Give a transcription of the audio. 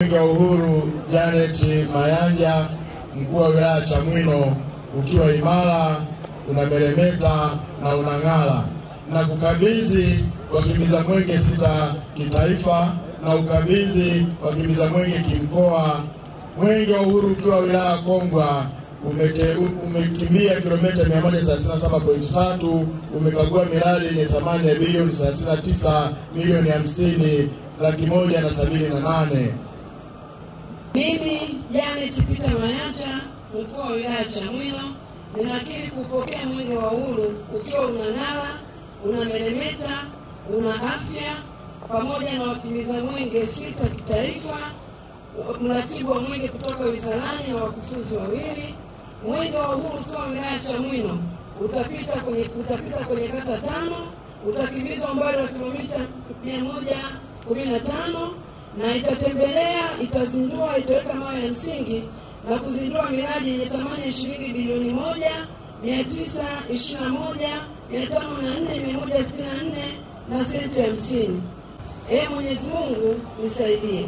Mwenge wa Uhuru Janet Mayanja, mkuu wa wilaya Chamwino, ukiwa imara, unameremeta na unang'ala, na kukabidhi wakimbiza mwenge 6 kitaifa na ukabidhi wakimbiza mwenge kimkoa. Mwenge wa Uhuru ukiwa wilaya Kongwa umekimbia kilomita 137.3, umekagua miradi yenye thamani ya bilioni 39,50,178. Mimi Janet Peter Mayanja, mkuu wa wilaya Chamwino, ninakiri kupokea mwenge wa uhuru ukiwa unang'ara, unameremeta, una afya, pamoja na wakimbiza mwenge 6 kitaifa, mratibu wa mwenge kutoka wizarani na wakufunzi 2. Mwenge wa uhuru ukiwa wilaya Chamwino utapita kwenye kata 5, utakimbizwa umbali wa kilomita 115 na itazindua, itaweka mawe ya msingi na kuzindua miradi yenye thamani ya shilingi bilioni 1,921,504,164 na senti 50. Mwenyezi Mungu nisaidie.